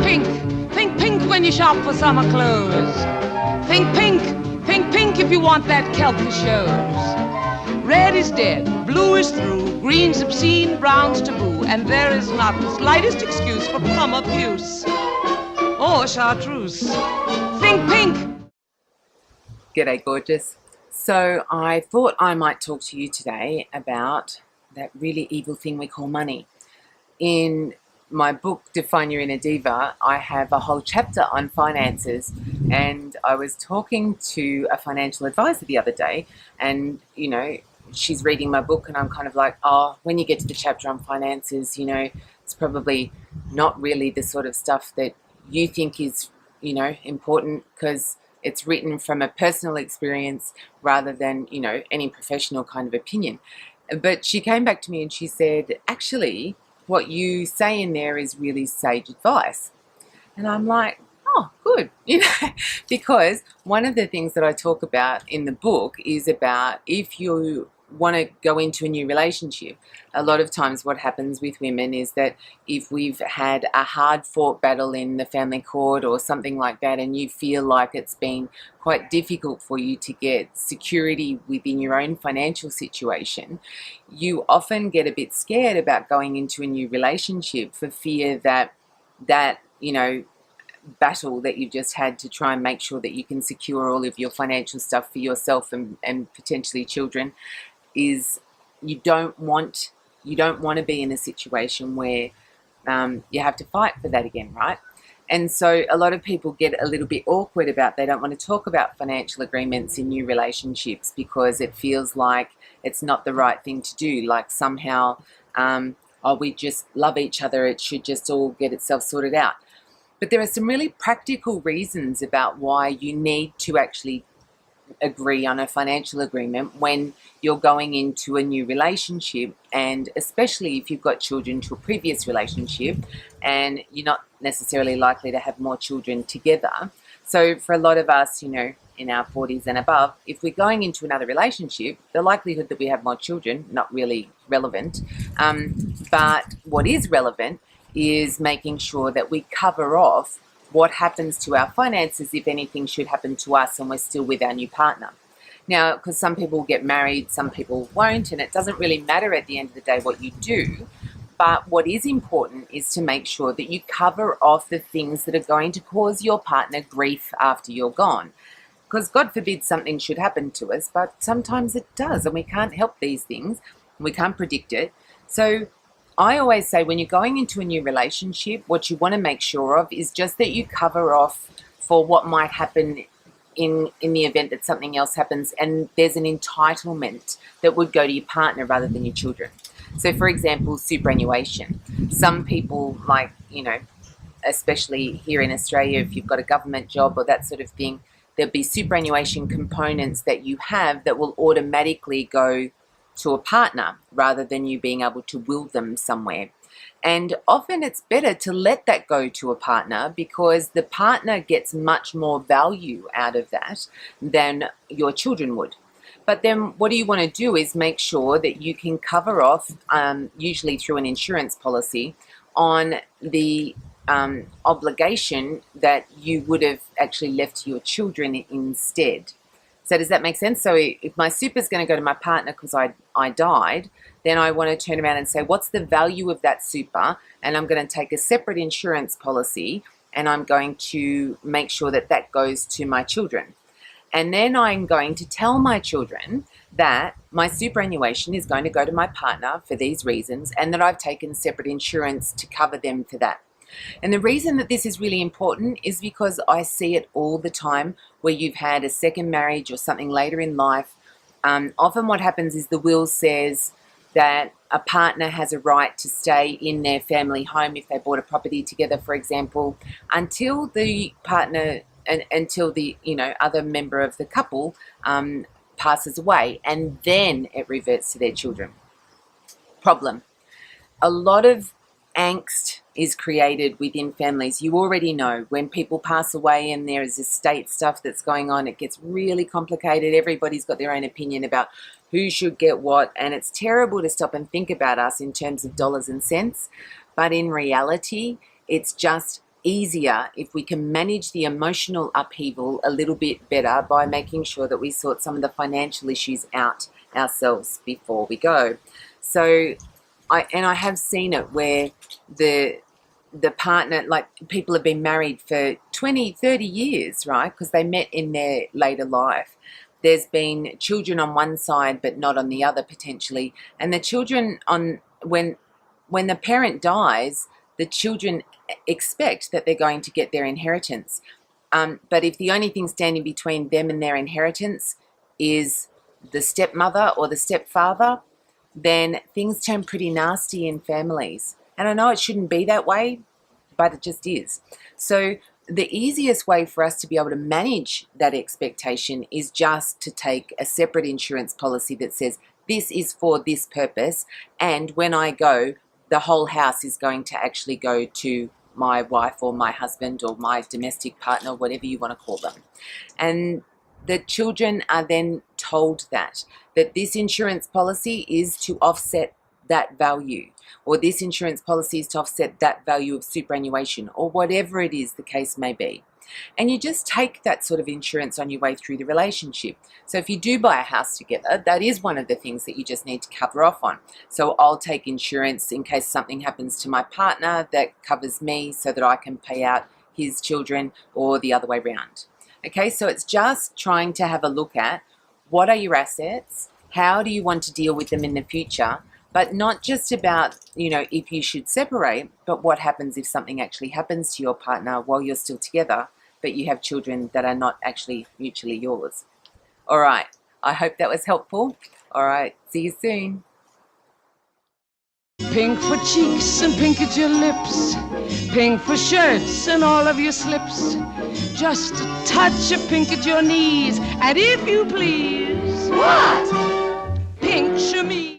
pink. Think pink when you shop for summer clothes. Think pink. Think pink if you want that kelp that shows. Red is dead, blue is through, green's obscene, brown's taboo, and there is not the slightest excuse for plum abuse or chartreuse. Think pink. G'day, gorgeous. So I thought I might talk to you today about that really evil thing we call money. In my book, Define Your Inner Diva, I have a whole chapter on finances, and I was talking to a financial advisor the other day, and she's reading my book, and I'm kind of like, oh, when you get to the chapter on finances, it's probably not really the sort of stuff that you think is, important, because it's written from a personal experience rather than, any professional kind of opinion. But she came back to me and she said, actually, what you say in there is really sage advice. And I'm like, oh, good, because one of the things that I talk about in the book is about if you want to go into a new relationship, a lot of times what happens with women is that if we've had a hard fought battle in the family court or something like that, and you feel like it's been quite difficult for you to get security within your own financial situation, you often get a bit scared about going into a new relationship for fear that battle that you've just had to try and make sure that you can secure all of your financial stuff for yourself and potentially children is you don't want to be in a situation where you have to fight for that again, right? And so a lot of people get a little bit awkward about, they don't want to talk about financial agreements in new relationships because it feels like it's not the right thing to do, like somehow we just love each other, it should just all get itself sorted out. But there are some really practical reasons about why you need to actually agree on a financial agreement when you're going into a new relationship, and especially if you've got children to a previous relationship and you're not necessarily likely to have more children together. So for a lot of us, in our 40s and above, if we're going into another relationship, the likelihood that we have more children, not really relevant. But what is relevant is making sure that we cover off what happens to our finances if anything should happen to us and we're still with our new partner. Now, because some people get married, some people won't, and it doesn't really matter at the end of the day what you do, but what is important is to make sure that you cover off the things that are going to cause your partner grief after you're gone. Because God forbid something should happen to us, but sometimes it does, and we can't help these things, we can't predict it. So I always say when you're going into a new relationship, what you want to make sure of is just that you cover off for what might happen in the event that something else happens, and there's an entitlement that would go to your partner rather than your children. So for example, superannuation. Some people, like, especially here in Australia, if you've got a government job or that sort of thing, there'll be superannuation components that you have that will automatically go to a partner rather than you being able to will them somewhere. And often it's better to let that go to a partner because the partner gets much more value out of that than your children would. But then what you want to do is make sure that you can cover off, usually through an insurance policy, on the obligation that you would have actually left to your children instead. So does that make sense? So if my super is going to go to my partner because I died, then I want to turn around and say, what's the value of that super? And I'm going to take a separate insurance policy and I'm going to make sure that that goes to my children. And then I'm going to tell my children that my superannuation is going to go to my partner for these reasons and that I've taken separate insurance to cover them for that. And the reason that this is really important is because I see it all the time where you've had a second marriage or something later in life. Often what happens is the will says that a partner has a right to stay in their family home if they bought a property together, for example, until the partner and until the other member of the couple passes away, and then it reverts to their children. Problem. A lot of angst is created within families. You already know when people pass away and there is estate stuff that's going on, it gets really complicated. Everybody's got their own opinion about who should get what, and it's terrible to stop and think about us in terms of dollars and cents, but in reality, it's just easier if we can manage the emotional upheaval a little bit better by making sure that we sort some of the financial issues out ourselves before we go. So I have seen it where the partner, like people have been married for 20, 30 years, right? Because they met in their later life. There's been children on one side but not on the other potentially. And the children when the parent dies, the children expect that they're going to get their inheritance. But if the only thing standing between them and their inheritance is the stepmother or the stepfather, then things turn pretty nasty in families. And I know it shouldn't be that way, but it just is. So the easiest way for us to be able to manage that expectation is just to take a separate insurance policy that says this is for this purpose, and when I go, the whole house is going to actually go to my wife or my husband or my domestic partner, whatever you want to call them. And the children are then told that this insurance policy is to offset that value, or this insurance policy is to offset that value of superannuation, or whatever it is the case may be. And you just take that sort of insurance on your way through the relationship. So if you do buy a house together, that is one of the things that you just need to cover off on. So I'll take insurance in case something happens to my partner that covers me so that I can pay out his children, or the other way around. Okay, so it's just trying to have a look at what are your assets, how do you want to deal with them in the future, but not just about, if you should separate, but what happens if something actually happens to your partner while you're still together, but you have children that are not actually mutually yours. All right, I hope that was helpful. All right, see you soon. Pink for cheeks and pink at your lips, pink for shirts and all of your slips, just a touch of pink at your knees, and if you please, What? pink chemise.